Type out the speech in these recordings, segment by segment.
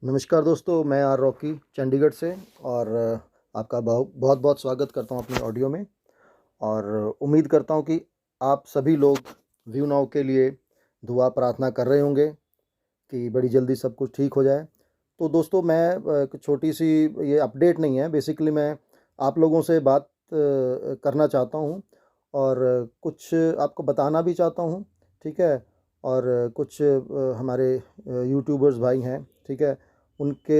नमस्कार दोस्तों, मैं आर रॉकी चंडीगढ़ से और आपका बहुत बहुत स्वागत करता हूं अपनी ऑडियो में। और उम्मीद करता हूं कि आप सभी लोग व्यू नाउ के लिए दुआ प्रार्थना कर रहे होंगे कि बड़ी जल्दी सब कुछ ठीक हो जाए। तो दोस्तों, मैं एक छोटी सी, ये अपडेट नहीं है, बेसिकली मैं आप लोगों से बात करना चाहता हूं और कुछ आपको बताना भी चाहता हूं। ठीक है। और कुछ हमारे यूट्यूबर्स भाई हैं, ठीक है, उनके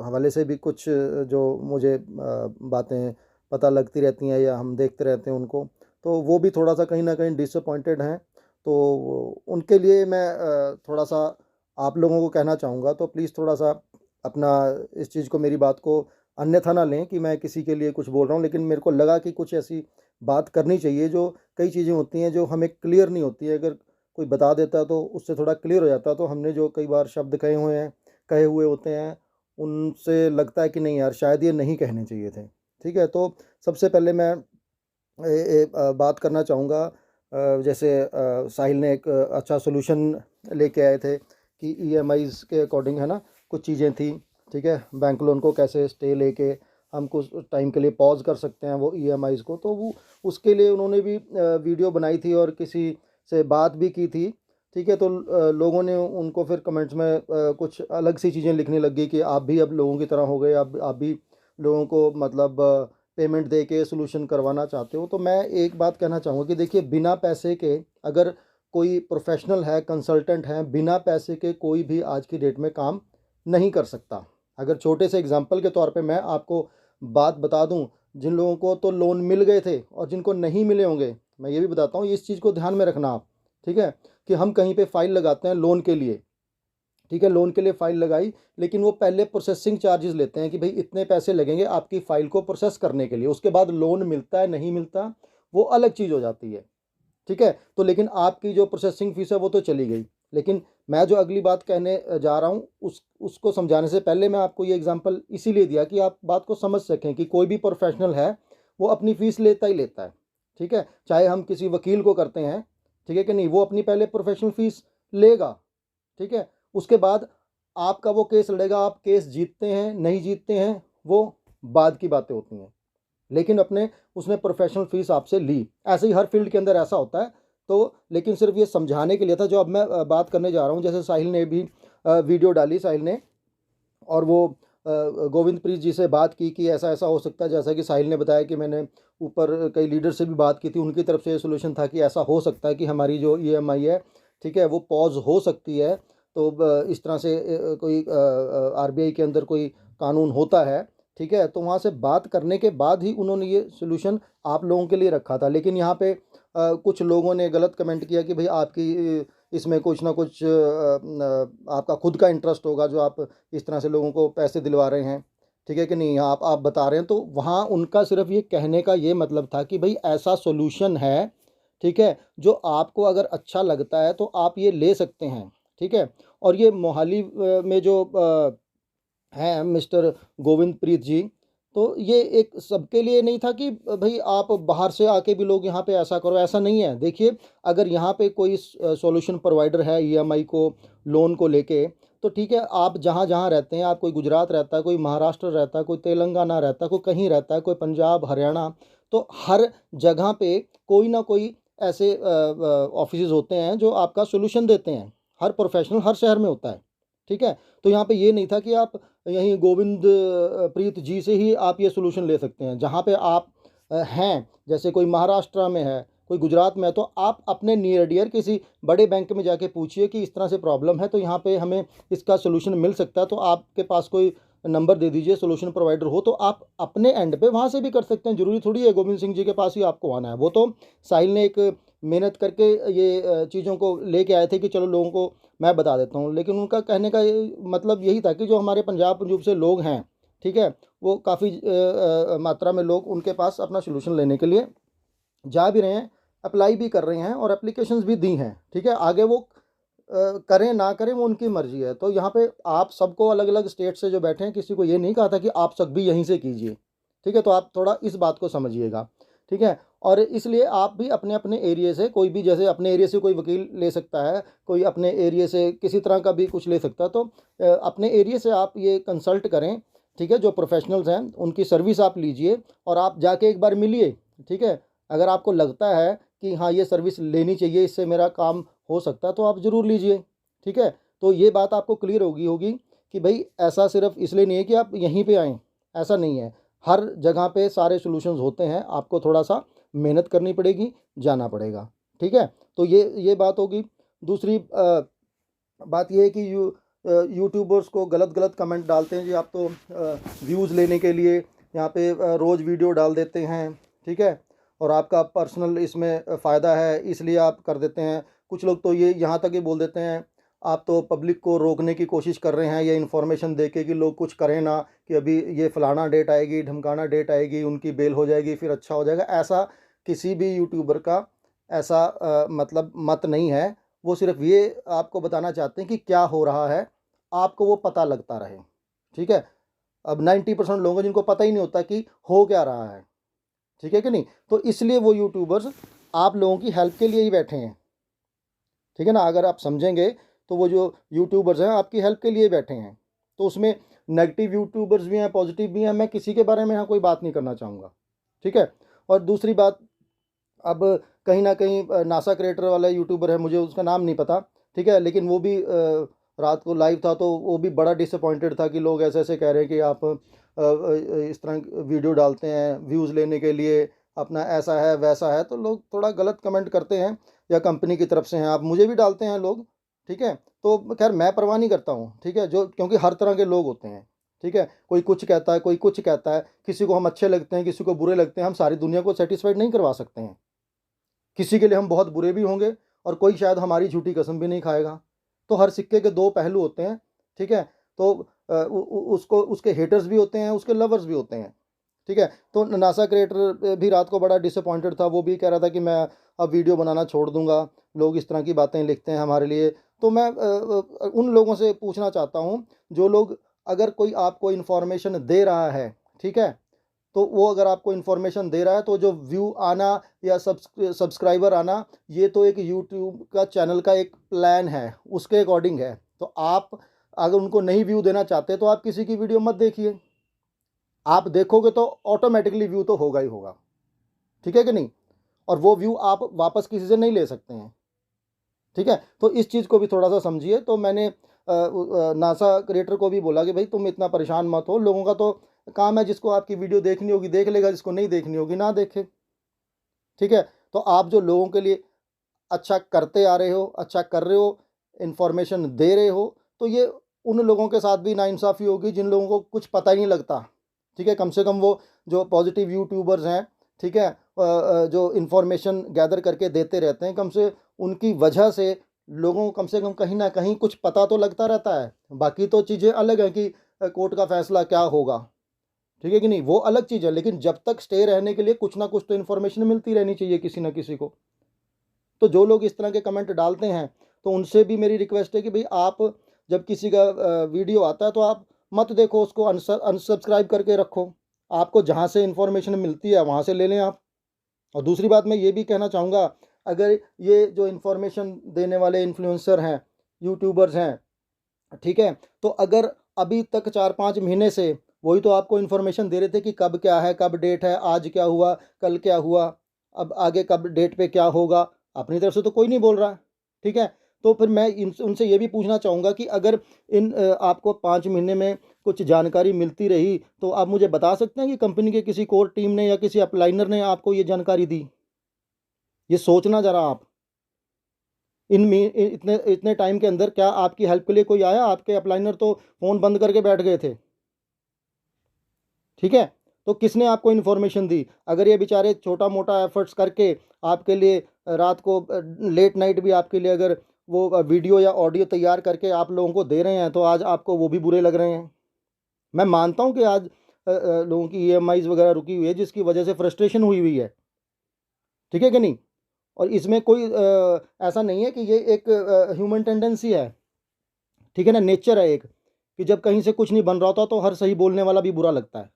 हवाले से भी कुछ जो मुझे बातें पता लगती रहती हैं या हम देखते रहते हैं उनको, तो वो भी थोड़ा सा कहीं ना कहीं डिसअपॉइंटेड हैं। तो उनके लिए मैं थोड़ा सा आप लोगों को कहना चाहूँगा, तो प्लीज़ थोड़ा सा अपना इस चीज़ को, मेरी बात को अन्यथा ना लें कि मैं किसी के लिए कुछ बोल रहा हूँ, लेकिन मेरे को लगा कि कुछ ऐसी बात करनी चाहिए। जो कई चीज़ें होती हैं जो हमें क्लियर नहीं होती है, अगर कोई बता देता तो उससे थोड़ा क्लियर हो जाता। तो हमने जो कई बार शब्द कहे हुए होते हैं, उनसे लगता है कि नहीं यार, शायद ये नहीं कहने चाहिए थे। ठीक है। तो सबसे पहले मैं बात करना चाहूँगा। जैसे साहिल ने एक अच्छा सॉल्यूशन लेके आए थे कि ईएमआईज़ के अकॉर्डिंग, है ना, कुछ चीज़ें थी। ठीक है। बैंक लोन को कैसे स्टे लेके हम कुछ टाइम के लिए पॉज कर सकते हैं वो ईएमआईज़ को, तो वो उसके लिए उन्होंने भी वीडियो बनाई थी और किसी से बात भी की थी। ठीक है। तो लोगों ने उनको फिर कमेंट्स में कुछ अलग सी चीज़ें लिखने लग गई कि आप भी अब लोगों की तरह हो गए, आप भी लोगों को मतलब पेमेंट दे के सोल्यूशन करवाना चाहते हो। तो मैं एक बात कहना चाहूँगा कि देखिए, बिना पैसे के अगर कोई प्रोफेशनल है, कंसल्टेंट है, बिना पैसे के कोई भी आज की डेट में काम नहीं कर सकता। अगर छोटे से एग्जांपल के तौर पे मैं आपको बात बता दूं, जिन लोगों को तो लोन मिल गए थे और जिनको नहीं मिले होंगे, मैं ये भी बताता हूँ, इस चीज़ को ध्यान में रखना आप। ठीक है। कि हम कहीं पे फाइल लगाते हैं लोन के लिए, ठीक है, लोन के लिए फाइल लगाई, लेकिन वो पहले प्रोसेसिंग चार्जेस लेते हैं कि भाई इतने पैसे लगेंगे आपकी फ़ाइल को प्रोसेस करने के लिए। उसके बाद लोन मिलता है नहीं मिलता, वो अलग चीज़ हो जाती है। ठीक है। तो लेकिन आपकी जो प्रोसेसिंग फ़ीस है वो तो चली गई। लेकिन मैं जो अगली बात कहने जा रहा हूँ, उसको समझाने से पहले मैं आपको ये एग्जांपल इसीलिए दिया कि आप बात को समझ सकें कि कोई भी प्रोफेशनल है, वो अपनी फ़ीस लेता ही लेता है। ठीक है। चाहे हम किसी वकील को करते हैं, ठीक है कि नहीं, वो अपनी पहले प्रोफेशनल फ़ीस लेगा। ठीक है। उसके बाद आपका वो केस लड़ेगा, आप केस जीतते हैं नहीं जीतते हैं वो बाद की बातें होती हैं, लेकिन अपने उसने प्रोफेशनल फीस आपसे ली। ऐसे ही हर फील्ड के अंदर ऐसा होता है। तो लेकिन सिर्फ ये समझाने के लिए था, जो अब मैं बात करने जा रहा हूँ। जैसे साहिल ने भी वीडियो डाली, साहिल ने, और वो गोविंद प्रीत जी से बात की कि ऐसा ऐसा हो सकता है। जैसा कि साहिल ने बताया कि मैंने ऊपर कई लीडर से भी बात की थी, उनकी तरफ से ये सोल्यूशन था कि ऐसा हो सकता है कि हमारी जो ईएमआई है, ठीक है, वो पॉज हो सकती है। तो इस तरह से कोई आरबीआई के अंदर कोई कानून होता है। ठीक है। तो वहाँ से बात करने के बाद ही उन्होंने ये सोल्यूशन आप लोगों के लिए रखा था। लेकिन यहाँ पे कुछ लोगों ने गलत कमेंट किया कि भाई आपकी इसमें कुछ ना कुछ आपका खुद का इंटरेस्ट होगा, जो आप इस तरह से लोगों को पैसे दिलवा रहे हैं। ठीक है कि नहीं, आप बता रहे हैं। तो वहाँ उनका सिर्फ ये कहने का ये मतलब था कि भाई ऐसा सॉल्यूशन है, ठीक है, जो आपको अगर अच्छा लगता है तो आप ये ले सकते हैं। ठीक है। और ये मोहाली में जो हैं मिस्टर गोविंद प्रीत जी, तो ये एक सबके लिए नहीं था कि भाई आप बाहर से आके भी लोग यहाँ पे ऐसा करो, ऐसा नहीं है। देखिए, अगर यहाँ पे कोई सॉल्यूशन प्रोवाइडर है ईएमआई को, लोन को लेके, तो ठीक है, आप जहाँ जहाँ रहते हैं, आप कोई गुजरात रहता है, कोई महाराष्ट्र रहता है, कोई तेलंगाना रहता है, कोई कहीं रहता है, कोई पंजाब हरियाणा, तो हर जगह पे कोई ना कोई ऐसे ऑफिस होते हैं जो आपका सोल्यूशन देते हैं। हर प्रोफेशनल हर शहर में होता है। ठीक है। तो यहाँ पे ये नहीं था कि आप यहीं गोविंद प्रीत जी से ही आप ये सोल्यूशन ले सकते हैं। जहाँ पे आप हैं, जैसे कोई महाराष्ट्र में है, कोई गुजरात में है, तो आप अपने नियर डियर किसी बड़े बैंक में जाके पूछिए कि इस तरह से प्रॉब्लम है, तो यहाँ पे हमें इसका सोल्यूशन मिल सकता है। तो आपके पास कोई नंबर दे दीजिए, सोल्यूशन प्रोवाइडर हो, तो आप अपने एंड पे वहाँ से भी कर सकते हैं। जरूरी थोड़ी है गोविंद सिंह जी के पास ही आपको आना है। वो तो साहिल ने एक मेहनत करके ये चीज़ों को लेके आए थे कि चलो लोगों को मैं बता देता हूँ। लेकिन उनका कहने का मतलब यही था कि जो हमारे पंजाब पंजूब से लोग हैं, ठीक है, वो काफ़ी मात्रा में लोग उनके पास अपना सोल्यूशन लेने के लिए जा भी रहे हैं, अप्लाई भी कर रहे हैं और एप्लीकेशंस भी दी हैं। ठीक है। आगे वो करें ना करें वो उनकी मर्जी है। तो यहाँ पे आप सबको अलग अलग स्टेट से जो बैठे हैं, किसी को ये नहीं कहा था कि आप सब भी यहीं से कीजिए। ठीक है। तो आप थोड़ा इस बात को समझिएगा। ठीक है। और इसलिए आप भी अपने अपने एरिया से, कोई भी जैसे अपने एरिया से कोई वकील ले सकता है, कोई अपने एरिया से किसी तरह का भी कुछ ले सकता है, तो अपने एरिया से आप ये कंसल्ट करें, ठीक है। जो प्रोफेशनल्स हैं उनकी सर्विस आप लीजिए और आप जाके एक बार मिलिए, ठीक है। अगर आपको लगता है कि हाँ ये सर्विस लेनी चाहिए, इससे मेरा काम हो सकता है, तो आप ज़रूर लीजिए, ठीक है। तो ये बात आपको क्लियर होगी कि भाई ऐसा सिर्फ इसलिए नहीं है कि आप यहीं पे आएँ, ऐसा नहीं है। हर जगह पे सारे सॉल्यूशंस होते हैं, आपको थोड़ा सा मेहनत करनी पड़ेगी, जाना पड़ेगा, ठीक है। तो ये बात होगी। दूसरी बात ये है कि यूट्यूबर्स को गलत गलत कमेंट डालते हैं जी, आप तो व्यूज़ लेने के लिए यहाँ पे रोज़ वीडियो डाल देते हैं, ठीक है, और आपका पर्सनल इसमें फ़ायदा है इसलिए आप कर देते हैं। कुछ लोग तो ये यहाँ तक ही बोल देते हैं, आप तो पब्लिक को रोकने की कोशिश कर रहे हैं ये इन्फॉर्मेशन देके कि लोग कुछ करें ना, कि अभी ये फ़लाना डेट आएगी, ढमकाना डेट आएगी, उनकी बेल हो जाएगी, फिर अच्छा हो जाएगा। ऐसा किसी भी यूट्यूबर का ऐसा मतलब मत नहीं है। वो सिर्फ ये आपको बताना चाहते हैं कि क्या हो रहा है, आपको वो पता लगता रहे, ठीक है। अब 90% लोग हैं जिनको पता ही नहीं होता कि हो क्या रहा है, ठीक है कि नहीं। तो इसलिए वो यूट्यूबर्स आप लोगों की हेल्प के लिए ही बैठे हैं, ठीक है ना। अगर आप समझेंगे तो वो जो यूट्यूबर्स हैं आपकी हेल्प के लिए बैठे हैं। तो उसमें नेगेटिव यूट्यूबर्स भी हैं, पॉजिटिव भी हैं, मैं किसी के बारे में यहाँ कोई बात नहीं करना चाहूँगा, ठीक है। और दूसरी बात, अब कहीं ना कहीं नासा क्रिएटर वाला यूट्यूबर है, मुझे उसका नाम नहीं पता, ठीक है, लेकिन वो भी रात को लाइव था, तो वो भी बड़ा डिसअपॉइंटेड था कि लोग ऐसे ऐसे कह रहे हैं कि आप इस तरह वीडियो डालते हैं व्यूज़ लेने के लिए, अपना ऐसा है वैसा है, तो लोग थोड़ा गलत कमेंट करते हैं, या कंपनी की तरफ से हैं, आप मुझे भी डालते हैं लोग, ठीक है। तो खैर मैं परवाह नहीं करता हूँ, ठीक है, जो क्योंकि हर तरह के लोग होते हैं, ठीक है। कोई कुछ कहता है, कोई कुछ कहता है, किसी को हम अच्छे लगते हैं, किसी को बुरे लगते हैं, हम सारी दुनिया को सेटिस्फाइड नहीं करवा सकते हैं। किसी के लिए हम बहुत बुरे भी होंगे और कोई शायद हमारी झूठी कसम भी नहीं खाएगा। तो हर सिक्के के दो पहलू होते हैं, ठीक है। तो उसको उसके हेटर्स भी होते हैं, उसके लवर्स भी होते हैं, ठीक है। तो नासा क्रिएटर भी रात को बड़ा डिसअपॉइंटेड था, वो भी कह रहा था कि मैं अब वीडियो बनाना छोड़ दूंगा, लोग इस तरह की बातें लिखते हैं हमारे लिए। तो मैं उन लोगों से पूछना चाहता हूँ, जो लोग, अगर कोई आपको इन्फॉर्मेशन दे रहा है, ठीक है, तो वो अगर आपको इन्फॉर्मेशन दे रहा है, तो जो व्यू आना या सब्सक्राइबर आना, ये तो एक यूट्यूब का चैनल का एक प्लान है, उसके अकॉर्डिंग है। तो आप अगर उनको नहीं व्यू देना चाहते तो आप किसी की वीडियो मत देखिए। आप देखोगे तो ऑटोमेटिकली व्यू तो होगा ही होगा, ठीक है कि नहीं। और वो व्यू आप वापस किसी से नहीं ले सकते हैं, ठीक है। तो इस चीज़ को भी थोड़ा सा समझिए। तो मैंने नासा क्रिएटर को भी बोला कि भाई तुम इतना परेशान मत हो, लोगों का तो काम है, जिसको आपकी वीडियो देखनी होगी देख लेगा, जिसको नहीं देखनी होगी ना देखे, ठीक है। तो आप जो लोगों के लिए अच्छा करते आ रहे हो, अच्छा कर रहे हो, इन्फॉर्मेशन दे रहे हो, तो ये उन लोगों के साथ भी नाइंसाफ़ी होगी जिन लोगों को कुछ पता ही नहीं लगता, ठीक है। कम से कम वो जो पॉजिटिव यूट्यूबर्स हैं, ठीक है, जो इन्फॉर्मेशन गैदर करके देते रहते हैं, कम से उनकी वजह से लोगों को कम से कम कहीं ना कहीं कुछ पता तो लगता रहता है। बाकी तो चीज़ें अलग हैं कि कोर्ट का फैसला क्या होगा, ठीक है कि नहीं, वो अलग चीज़ है। लेकिन जब तक स्टे रहने के लिए कुछ ना कुछ तो इन्फॉर्मेशन मिलती रहनी चाहिए किसी ना किसी को। तो जो लोग इस तरह के कमेंट डालते हैं, तो उनसे भी मेरी रिक्वेस्ट है कि भाई आप जब किसी का वीडियो आता है तो आप मत देखो, उसको अनसब्सक्राइब करके रखो। आपको जहाँ से इन्फॉर्मेशन मिलती है वहाँ से ले लें आप। और दूसरी बात मैं ये भी कहना चाहूँगा, अगर ये जो इन्फॉर्मेशन देने वाले इन्फ्लुएंसर हैं, यूट्यूबर्स हैं, ठीक है, तो अगर अभी तक 4-5 महीने से वही तो आपको इन्फॉर्मेशन दे रहे थे कि कब क्या है, कब डेट है, आज क्या हुआ, कल क्या हुआ, अब आगे कब डेट पे क्या होगा, अपनी तरफ से तो कोई नहीं बोल रहा, ठीक है। तो फिर मैं उनसे ये भी पूछना चाहूँगा कि अगर आपको 5 महीने में कुछ जानकारी मिलती रही, तो आप मुझे बता सकते हैं कि कंपनी के किसी कोर टीम ने या किसी अपलाइनर ने आपको ये जानकारी दी? ये सोचना ज़रा आप। इतने इतने टाइम के अंदर क्या आपकी हेल्प के लिए कोई आया? आपके अपलाइनर तो फ़ोन बंद करके बैठ गए थे, ठीक है। तो किसने आपको इन्फॉर्मेशन दी? अगर ये बेचारे छोटा मोटा एफर्ट्स करके आपके लिए रात को लेट नाइट भी आपके लिए अगर वो वीडियो या ऑडियो तैयार करके आप लोगों को दे रहे हैं, तो आज आपको वो भी बुरे लग रहे हैं। मैं मानता हूँ कि आज लोगों की ईएमआईज़ वगैरह रुकी हुई है, जिसकी वजह से फ्रस्ट्रेशन हुई हुई है, ठीक है कि नहीं। और इसमें कोई ऐसा नहीं है कि ये एक ह्यूमन टेंडेंसी है, ठीक है ना, नेचर है एक, कि जब कहीं से कुछ नहीं बन रहा होता तो हर सही बोलने वाला भी बुरा लगता है।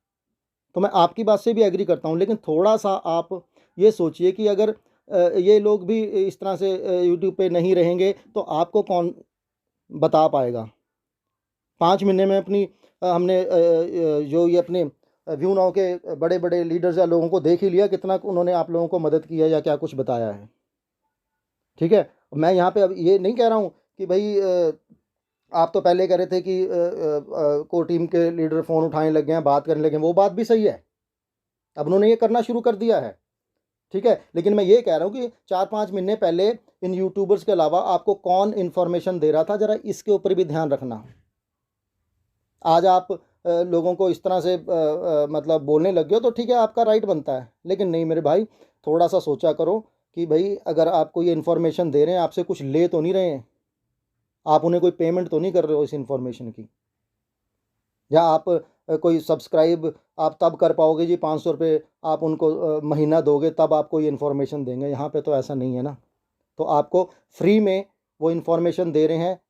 तो मैं आपकी बात से भी एग्री करता हूँ, लेकिन थोड़ा सा आप ये सोचिए कि अगर ये लोग भी इस तरह से यूट्यूब पे नहीं रहेंगे तो आपको कौन बता पाएगा। 5 महीने में अपनी हमने जो ये अपने व्यू नाउ के बड़े बड़े लीडर्स या लोगों को देख ही लिया कितना उन्होंने आप लोगों को मदद की है या क्या कुछ बताया है। ठीक है, मैं यहाँ पे अब ये नहीं कह रहा हूँ कि भाई आप तो पहले कह रहे थे कि को टीम के लीडर फ़ोन उठाने लग गए हैं, बात करने लगे हैं, वो बात भी सही है, अब उन्होंने ये करना शुरू कर दिया है। ठीक है, लेकिन मैं ये कह रहा हूँ कि 4-5 महीने पहले इन यूट्यूबर्स के अलावा आपको कौन इन्फॉर्मेशन दे रहा था, ज़रा इसके ऊपर भी ध्यान रखना। आज आप लोगों को इस तरह से मतलब बोलने लग गए हो तो ठीक है, आपका राइट बनता है, लेकिन नहीं मेरे भाई, थोड़ा सा सोचा करो कि भाई अगर आपको ये इन्फॉर्मेशन दे रहे हैं, आपसे कुछ ले तो नहीं रहे हैं, आप उन्हें कोई पेमेंट तो नहीं कर रहे हो इस इन्फॉर्मेशन की, या आप कोई सब्सक्राइब आप तब कर पाओगे जी, 500 रुपये आप उनको महीना दोगे तब आपको ये इन्फॉर्मेशन देंगे। यहाँ पे तो ऐसा नहीं है ना। तो आपको फ्री में वो इन्फॉर्मेशन दे रहे हैं,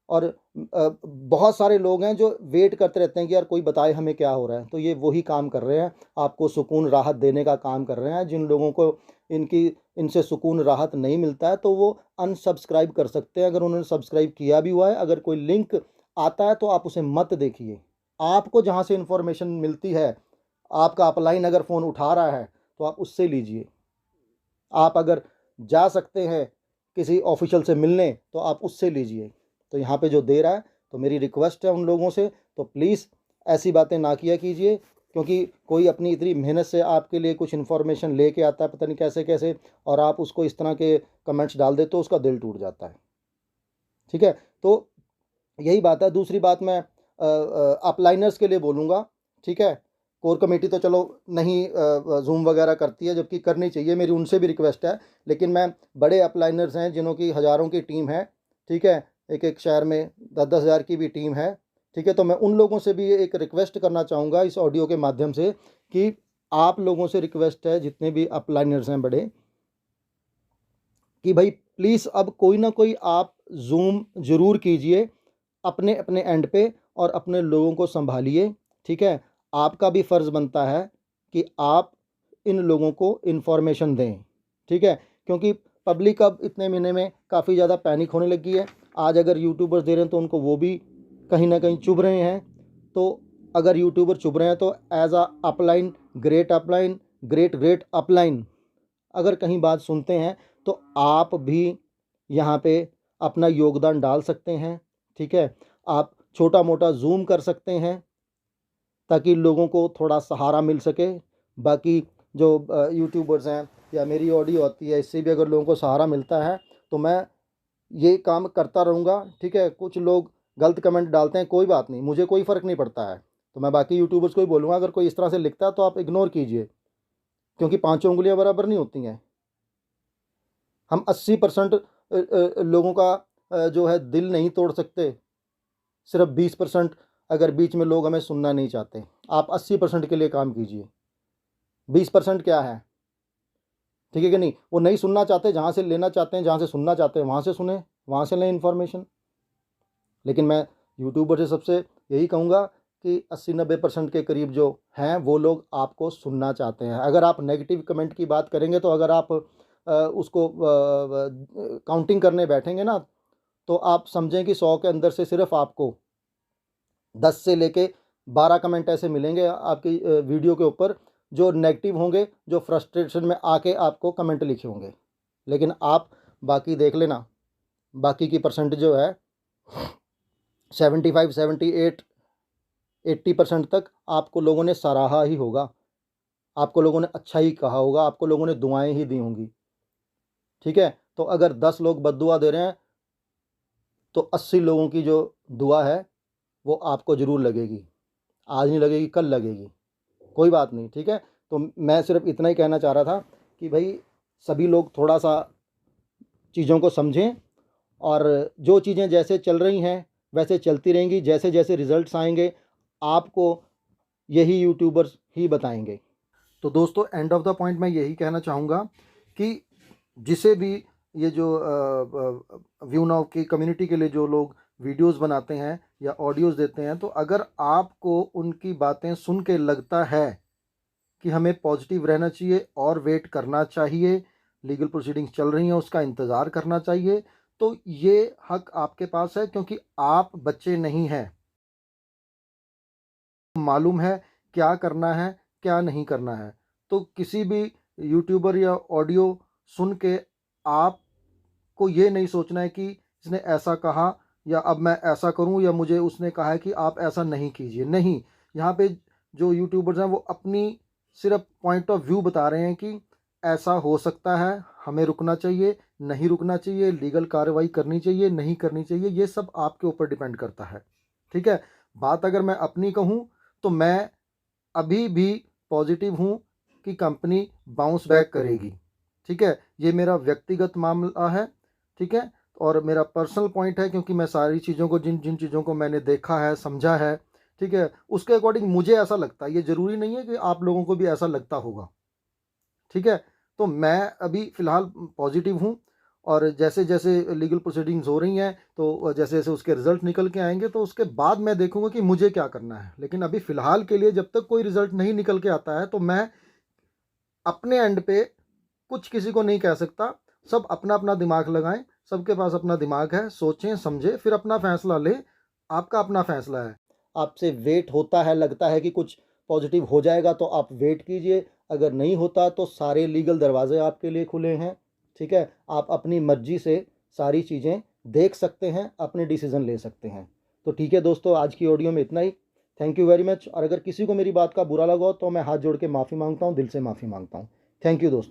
और बहुत सारे लोग हैं जो वेट करते रहते हैं कि यार कोई बताए हमें क्या हो रहा है, तो ये वही काम कर रहे हैं, आपको सुकून राहत देने का काम कर रहे हैं। जिन लोगों को इनसे सुकून राहत नहीं मिलता है तो वो अनसब्सक्राइब कर सकते हैं, अगर उन्होंने सब्सक्राइब किया भी हुआ है। अगर कोई लिंक आता है तो आप उसे मत देखिए। आपको जहाँ से इन्फॉर्मेशन मिलती है, आपका अपलाइन अगर फ़ोन उठा रहा है तो आप उससे लीजिए। आप अगर जा सकते हैं किसी ऑफिशियल से मिलने तो आप उससे लीजिए। तो यहाँ पे जो दे रहा है, तो मेरी रिक्वेस्ट है उन लोगों से, तो प्लीज़ ऐसी बातें ना किया कीजिए, क्योंकि कोई अपनी इतनी मेहनत से आपके लिए कुछ इन्फॉर्मेशन लेके आता है पता नहीं कैसे कैसे, और आप उसको इस तरह के कमेंट्स डाल देते हो, उसका दिल टूट जाता है। ठीक है, तो यही बात है। दूसरी बात मैं अपलाइनर्स के लिए बोलूँगा। ठीक है, कोर कमेटी तो चलो नहीं जूम वगैरह करती है, जबकि करनी चाहिए, मेरी उनसे भी रिक्वेस्ट है, लेकिन मैं बड़े अपलाइनर्स हैं जिन्हों की हज़ारों की टीम है। ठीक है, एक एक शहर में 10-10 हज़ार की भी टीम है। ठीक है, तो मैं उन लोगों से भी एक रिक्वेस्ट करना चाहूँगा इस ऑडियो के माध्यम से, कि आप लोगों से रिक्वेस्ट है जितने भी अपलाइनर्स हैं बड़े, कि भाई प्लीज़ अब कोई ना कोई आप जूम ज़रूर कीजिए अपने अपने एंड पे, और अपने लोगों को संभालिए। ठीक है, आपका भी फ़र्ज़ बनता है कि आप इन लोगों को इन्फॉर्मेशन दें। ठीक है, क्योंकि पब्लिक अब इतने महीने में काफ़ी ज़्यादा पैनिक होने लगी है। आज अगर यूट्यूबर्स दे रहे हैं तो उनको वो भी कहीं ना कहीं चुभ रहे हैं। तो अगर यूट्यूबर चुभ रहे हैं तो as a upline, great upline, great great upline अगर कहीं बात सुनते हैं तो आप भी यहाँ पे अपना योगदान डाल सकते हैं। ठीक है, आप छोटा मोटा जूम कर सकते हैं ताकि लोगों को थोड़ा सहारा मिल सके। बाकी जो यूट्यूबर्स हैं या मेरी ऑडियो आती है, इससे भी अगर लोगों को सहारा मिलता है तो मैं ये काम करता रहूँगा। ठीक है, कुछ लोग गलत कमेंट डालते हैं, कोई बात नहीं, मुझे कोई फ़र्क नहीं पड़ता है। तो मैं बाकी यूट्यूबर्स को ही बोलूँगा, अगर कोई इस तरह से लिखता है तो आप इग्नोर कीजिए, क्योंकि पाँचों उँगलियाँ बराबर नहीं होती हैं। हम 80% लोगों का जो है दिल नहीं तोड़ सकते, सिर्फ 20% अगर बीच में लोग हमें सुनना नहीं चाहते। आप 80% के लिए काम कीजिए, 20% क्या है? ठीक है कि नहीं? वो नहीं सुनना चाहते, जहाँ से लेना चाहते हैं, जहाँ से सुनना चाहते हैं वहाँ से सुने, वहाँ से लें इन्फॉर्मेशन। लेकिन मैं यूट्यूबर से सबसे यही कहूँगा कि 80-90% के करीब जो हैं वो लोग आपको सुनना चाहते हैं। अगर आप नेगेटिव कमेंट की बात करेंगे, तो अगर आप उसको काउंटिंग करने बैठेंगे ना, तो आप समझें कि 100 के अंदर से सिर्फ आपको 10 से लेके 12 कमेंट ऐसे मिलेंगे आपकी वीडियो के ऊपर जो नेगेटिव होंगे, जो फ्रस्ट्रेशन में आके आपको कमेंट लिखे होंगे। लेकिन आप बाकी देख लेना, बाकी की परसेंट जो है 75, 78, 80% तक आपको लोगों ने सराहा ही होगा, आपको लोगों ने अच्छा ही कहा होगा, आपको लोगों ने दुआएं ही दी होंगी। ठीक है, तो अगर 10 लोग बद्दुआ दे रहे हैं तो 80 लोगों की जो दुआ है वो आपको ज़रूर लगेगी। आज नहीं लगेगी, कल लगेगी, कोई बात नहीं। ठीक है, तो मैं सिर्फ इतना ही कहना चाह रहा था कि भाई सभी लोग थोड़ा सा चीज़ों को समझें, और जो चीज़ें जैसे चल रही हैं वैसे चलती रहेंगी। जैसे जैसे रिज़ल्ट्स आएंगे आपको यही यूट्यूबर्स ही बताएंगे। तो दोस्तों, एंड ऑफ द पॉइंट मैं यही कहना चाहूँगा कि जिसे भी ये जो व्यू नाउ की कम्युनिटी के लिए जो लोग वीडियोस बनाते हैं या ऑडियोज़ देते हैं, तो अगर आपको उनकी बातें सुन के लगता है कि हमें पॉजिटिव रहना चाहिए और वेट करना चाहिए, लीगल प्रोसीडिंग्स चल रही हैं उसका इंतज़ार करना चाहिए, तो ये हक आपके पास है क्योंकि आप बच्चे नहीं हैं। मालूम है क्या करना है, क्या नहीं करना है। तो किसी भी यूट्यूबर या ऑडियो सुन के आपको ये नहीं सोचना है कि इसने ऐसा कहा या अब मैं ऐसा करूं या मुझे उसने कहा है कि आप ऐसा नहीं कीजिए। नहीं, यहाँ पे जो यूट्यूबर्स हैं वो अपनी सिर्फ पॉइंट ऑफ व्यू बता रहे हैं कि ऐसा हो सकता है, हमें रुकना चाहिए, नहीं रुकना चाहिए, लीगल कार्रवाई करनी चाहिए, नहीं करनी चाहिए, ये सब आपके ऊपर डिपेंड करता है। ठीक है, बात अगर मैं अपनी कहूँ तो मैं अभी भी पॉजिटिव हूँ कि कंपनी बाउंस बैक करेगी। ठीक है, ये मेरा व्यक्तिगत मामला है। ठीक है, और मेरा पर्सनल पॉइंट है क्योंकि मैं सारी चीज़ों को जिन जिन चीज़ों को मैंने देखा है, समझा है, ठीक है, उसके अकॉर्डिंग मुझे ऐसा लगता है। ये ज़रूरी नहीं है कि आप लोगों को भी ऐसा लगता होगा। ठीक है, तो मैं अभी फ़िलहाल पॉजिटिव हूँ और जैसे जैसे लीगल प्रोसीडिंग्स हो रही हैं तो जैसे जैसे उसके रिज़ल्ट निकल के आएंगे तो उसके बाद मैं देखूंगा कि मुझे क्या करना है। लेकिन अभी फ़िलहाल के लिए जब तक कोई रिज़ल्ट नहीं निकल के आता है तो मैं अपने एंड पे कुछ किसी को नहीं कह सकता। सब अपना अपना दिमाग लगाएं, सबके पास अपना दिमाग है, सोचें समझें फिर अपना फैसला लें। आपका अपना फैसला है। आपसे वेट होता है, लगता है कि कुछ पॉजिटिव हो जाएगा तो आप वेट कीजिए। अगर नहीं होता तो सारे लीगल दरवाजे आपके लिए खुले हैं। ठीक है, आप अपनी मर्जी से सारी चीज़ें देख सकते हैं, अपने डिसीज़न ले सकते हैं। तो ठीक है दोस्तों, आज की ऑडियो में इतना ही। Thank you very much. और अगर किसी को मेरी बात का बुरा लगा हो तो मैं हाथ जोड़ के माफ़ी मांगता हूँ, दिल से माफ़ी मांगता हूँ। थैंक यू दोस्तों।